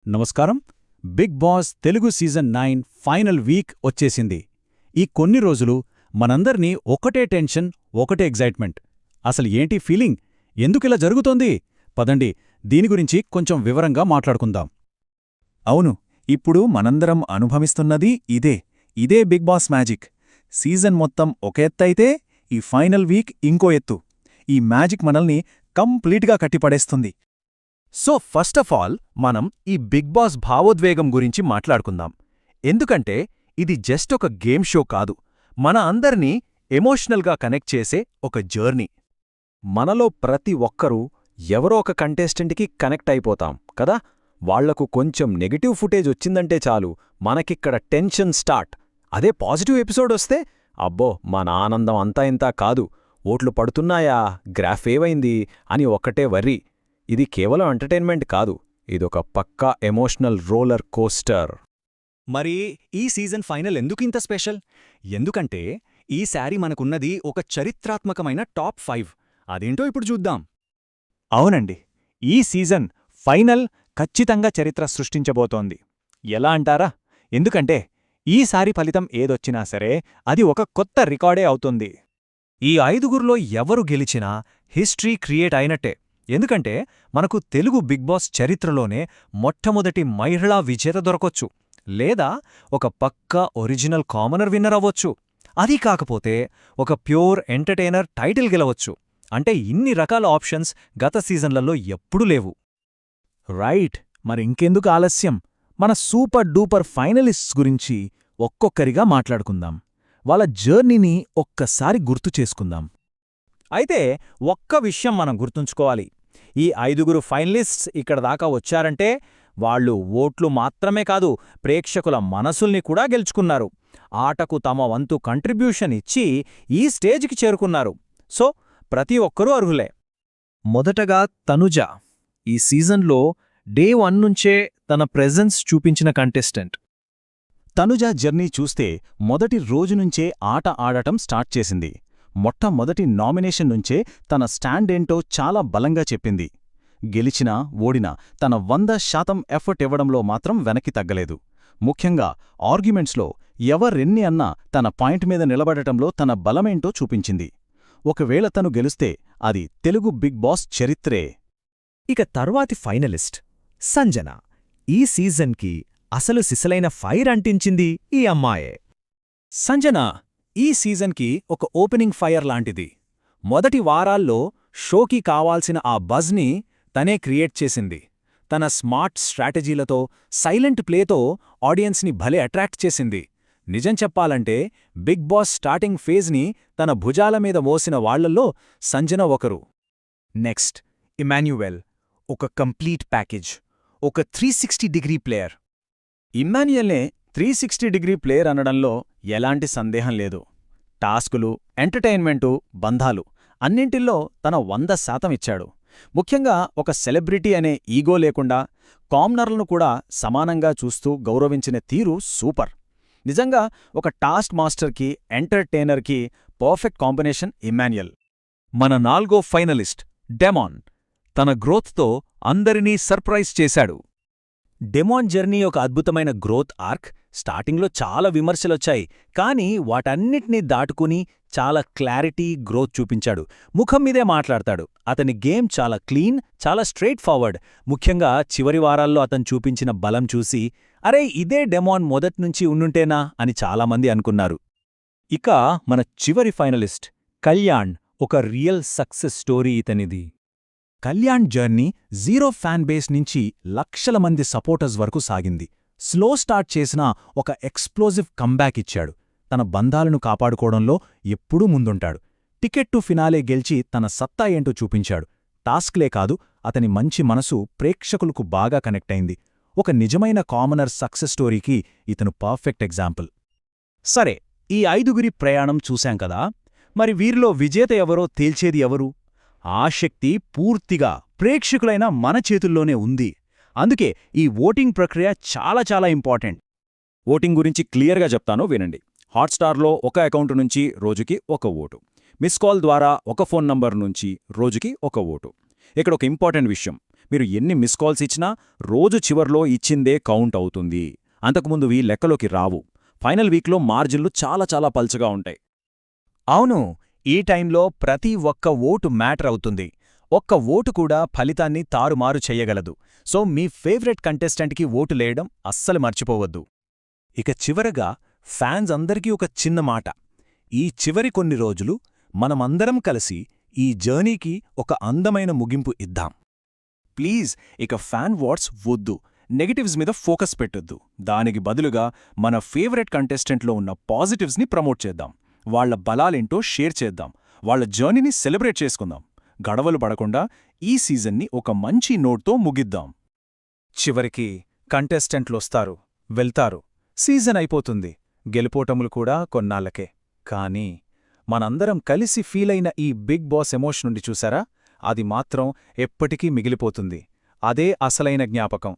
నమస్కారం. Bigg Boss Telugu season 9 final week వచ్చేసింది. ఈ కొన్ని రోజులు మనందర్నీ ఒకటే టెన్షన్, ఒకటే ఎగ్జైట్మెంట్. అసలు ఏంటి ఫీలింగ్? ఎందుకిలా జరుగుతోంది? పదండి, దీని గురించి కొంచెం వివరంగా మాట్లాడుకుందాం. అవును, ఇప్పుడు మనందరం అనుభవిస్తున్నది ఇదే బిగ్ బాస్ మ్యాజిక్. సీజన్ మొత్తం ఒక ఎత్తైతే ఈ ఫైనల్ వీక్ ఇంకో ఎత్తు. ఈ మ్యాజిక్ మనల్ని కంప్లీట్గా కట్టిపడేస్తుంది. సో ఫస్ట్ ఆఫ్ ఆల్ మనం ఈ బిగ్ బాస్ భావోద్వేగం గురించి మాట్లాడుకుందాం. ఎందుకంటే ఇది జస్ట్ ఒక గేమ్ షో కాదు, మన అందర్నీ ఎమోషనల్గా కనెక్ట్ చేసే ఒక జర్నీ. మనలో ప్రతి ఒక్కరూ ఎవరో ఒక కంటెస్టెంట్కి కనెక్ట్ అయిపోతాం కదా. వాళ్లకు కొంచెం నెగటివ్ ఫుటేజ్ వచ్చిందంటే చాలు, మనకిక్కడ టెన్షన్ స్టార్ట్. అదే పాజిటివ్ ఎపిసోడ్ వస్తే అబ్బో మన ఆనందం అంతా ఇంతా కాదు, ఓట్లు పడుతున్నాయా, గ్రాఫ్ ఏవైంది అని ఒక్కటే వర్రీ. ఇది కేవలం ఎంటర్టైన్మెంట్ కాదు, ఇదొక పక్కా ఎమోషనల్ రోలర్ కోస్టర్. మరి ఈ సీజన్ ఫైనల్ ఎందుకింత స్పెషల్? ఎందుకంటే ఈసారి మనకున్నది ఒక చరిత్రాత్మకమైన టాప్ 5. అదేంటో ఇప్పుడు చూద్దాం. అవునండి, ఈ సీజన్ ఫైనల్ ఖచ్చితంగా చరిత్ర సృష్టించబోతోంది. ఎలా అంటారా? ఎందుకంటే ఈసారి ఫలితం ఏదొచ్చినా సరే అది ఒక కొత్త రికార్డే అవుతుంది. ఈ ఐదుగురిలో ఎవరు గెలిచినా హిస్టరీ క్రియేట్ అయినట్టే. ఎందుకంటే మనకు తెలుగు బిగ్ బాస్ చరిత్రలోనే మొట్టమొదటి మహిళా విజేత దొరకొచ్చు, లేదా ఒక పక్కా ఒరిజినల్ కామనర్ విన్నర్ అవ్వొచ్చు. అది కాకపోతే ఒక ప్యూర్ ఎంటర్టైనర్ టైటిల్ గెలవచ్చు. అంటే ఇన్ని రకాల ఆప్షన్స్ గత సీజన్లలో ఎప్పుడూ లేవు. రైట్, మరింకెందుకు ఆలస్యం? మన సూపర్ డూపర్ ఫైనలిస్ట్స్ గురించి ఒక్కొక్కరిగా మాట్లాడుకుందాం. వాళ్ళ జర్నీని ఒక్కసారి గుర్తు చేసుకుందాం. అయితే ఒక్క విషయం మనం గుర్తుంచుకోవాలి. ఈ ఐదుగురు ఫైనలిస్ట్స్ ఇక్కడ దాకా వచ్చారంటే వాళ్ళు ఓట్లు మాత్రమే కాదు, ప్రేక్షకుల మనసుల్ని కూడా గెలుచుకున్నారు. ఆటకు తమ వంతు కంట్రిబ్యూషన్ ఇచ్చి ఈ స్టేజ్కి చేరుకున్నారు. సో ప్రతి ఒక్కరూ అర్హులే. మొదటగా తనుజ, ఈ సీజన్లో డే 1 నుంచే తన ప్రెజెన్స్ చూపించిన కంటెస్టెంట్. తనుజ జర్నీ చూస్తే మొదటి రోజునుంచే ఆట ఆడటం స్టార్ట్ చేసింది. మొట్టమొదటి నామినేషన్ నుంచే తన స్టాండేంటో చాలా బలంగా చెప్పింది. గెలిచినా ఓడినా తన 100% ఎఫర్ట్ ఇవ్వడంలో మాత్రం వెనక్కి తగ్గలేదు. ముఖ్యంగా ఆర్గ్యుమెంట్స్లో ఎవరెన్ని అన్నా తన పాయింట్ మీద నిలబడటంలో తన బలమేంటో చూపించింది. ఒకవేళ తను గెలుస్తే అది తెలుగు బిగ్ బాస్ చరిత్రే. ఇక తర్వాతి ఫైనలిస్ట్ సంజన. ఈ సీజన్కి అసలు సిసలైన ఫైర్ అంటించింది ఈ అమ్మాయే. సంజన ఈ సీజన్కి ఒక ఓపెనింగ్ ఫైర్ లాంటిది. మొదటి వారాల్లో షోకి కావాల్సిన ఆ బజ్ని తనే క్రియేట్ చేసింది. తన స్మార్ట్ స్ట్రాటజీలతో, సైలెంట్ ప్లేతో ఆడియన్స్ని భలే అట్రాక్ట్ చేసింది. నిజం చెప్పాలంటే బిగ్ బాస్ స్టార్టింగ్ ఫేజ్ని తన భుజాల మీద మోసిన వాళ్లల్లో సంజన ఒకరు. నెక్స్ట్ ఇమాన్యుయెల్, ఒక కంప్లీట్ ప్యాకేజ్, ఒక 360 ప్లేయర్. ఇమ్మాన్యుయల్నే 360 ప్లేయర్ అనడంలో ఎలాంటి సందేహం లేదు. టాస్కులు, ఎంటర్టైన్మెంటు, బంధాలు అన్నింటిల్లో తన 100% ఇచ్చాడు. ముఖ్యంగా ఒక సెలబ్రిటీ అనే ఈగో లేకుండా కామనర్లను కూడా సమానంగా చూస్తూ గౌరవించిన తీరు సూపర్. నిజంగా ఒక టాస్క్ మాస్టర్కి, ఎంటర్టైనర్కి పర్ఫెక్ట్ కాంబినేషన్ ఇమ్మాన్యుయల్. మన 4వ ఫైనలిస్ట్ డెమాన్. తన గ్రోత్తో అందరినీ సర్ప్రైజ్ చేశాడు. డెమాన్ జర్నీ ఒక అద్భుతమైన గ్రోత్ ఆర్క్. స్టార్టింగ్లో చాలా విమర్శలొచ్చాయి, కానీ వాటన్నిటినీ దాటుకుని చాలా క్లారిటీ, గ్రోత్ చూపించాడు. ముఖం మీదే మాట్లాడతాడు. అతని గేమ్ చాలా క్లీన్, చాలా స్ట్రెయిట్ ఫార్వర్డ్. ముఖ్యంగా చివరి వారాల్లో అతను చూపించిన బలం చూసి అరే ఇదే డెమాన్ మొదట్నుంచి ఉండుంటేనా అని చాలామంది అనుకున్నారు. ఇక మన చివరి ఫైనలిస్ట్ కళ్యాణ్. ఒక రియల్ సక్సెస్ స్టోరీ ఇతనిది. కళ్యాణ్ జర్నీ 0 ఫ్యాన్ బేస్ నుంచి లక్షల మంది సపోర్టర్స్ వరకు సాగింది. స్లో స్టార్ట్ చేసినా ఒక ఎక్స్ప్లోజివ్ కంబ్యాక్ ఇచ్చాడు. తన బంధాలను కాపాడుకోవడంలో ఎప్పుడూ ముందుంటాడు. టికెట్ టు ఫినాలే గెలిచి తన సత్తా ఏంటో చూపించాడు. టాస్క్లే కాదు, అతని మంచి మనసు ప్రేక్షకులకు బాగా కనెక్ట్ అయింది. ఒక నిజమైన కామనర్ సక్సెస్ స్టోరీకి ఇతను పర్ఫెక్ట్ ఎగ్జాంపుల్. సరే, ఈ ఐదుగురి ప్రయాణం చూశాం కదా. మరి వీరిలో విజేత ఎవరో తేల్చేది ఎవరు? ఆ శక్తి పూర్తిగా ప్రేక్షకులైన మన చేతుల్లోనే ఉంది. అందుకే ఈ ఓటింగ్ ప్రక్రియ చాలా చాలా ఇంపార్టెంట్. ఓటింగ్ గురించి క్లియర్గా చెప్తాను, వినండి. హాట్స్టార్లో ఒక అకౌంట్ నుంచి రోజుకి 1 ఓటు, మిస్ కాల్ ద్వారా ఒక ఫోన్ నంబర్ నుంచి రోజుకి 1 ఓటు. ఇక్కడ ఒక ఇంపార్టెంట్ విషయం, మీరు ఎన్ని మిస్ కాల్స్ ఇచ్చినా రోజు చివర్లో ఇచ్చిందే కౌంట్ అవుతుంది. అంతకుముందువి లెక్కలోకి రావు. ఫైనల్ వీక్లో మార్జిన్లు చాలా చాలా పల్చగా ఉంటాయి. అవును, ఈ టైంలో ప్రతి ఒక్క ఓటు మ్యాటర్ అవుతుంది. ఒక్క ఓటు కూడా ఫలితాన్ని తారుమారు చెయ్యగలదు. సో మీ ఫేవరెట్ కంటెస్టెంట్కి ఓటు లేయడం అస్సలు మర్చిపోవద్దు. ఇక చివరగా ఫ్యాన్స్ అందరికీ ఒక చిన్న మాట. ఈ చివరి కొన్ని రోజులు మనమందరం కలిసి ఈ జర్నీకి ఒక అందమైన ముగింపు ఇద్దాం. ప్లీజ్ ఇక ఫ్యాన్ వాట్స్ వద్దు, నెగటివ్స్ మీద ఫోకస్ పెట్టొద్దు. దానికి బదులుగా మన ఫేవరెట్ కంటెస్టెంట్లో ఉన్న పాజిటివ్స్ని ప్రమోట్ చేద్దాం. వాళ్ల బలాలేంటో షేర్ చేద్దాం. వాళ్ల జర్నీని సెలబ్రేట్ చేసుకుందాం. గడవలు పడకుండా ఈ సీజన్ని ఒక మంచి నోట్తో ముగిద్దాం. చివరికి కంటెస్టెంట్లొస్తారు, వెళ్తారు, సీజన్ అయిపోతుంది. గెలుపోటములు కూడా కొన్నాళ్లకే. కానీ మనందరం కలిసి ఫీలైన ఈ బిగ్ బాస్ ఎమోషన్ నుండి చూసారా, అది మాత్రం ఎప్పటికీ మిగిలిపోతుంది. అదే అసలైన జ్ఞాపకం.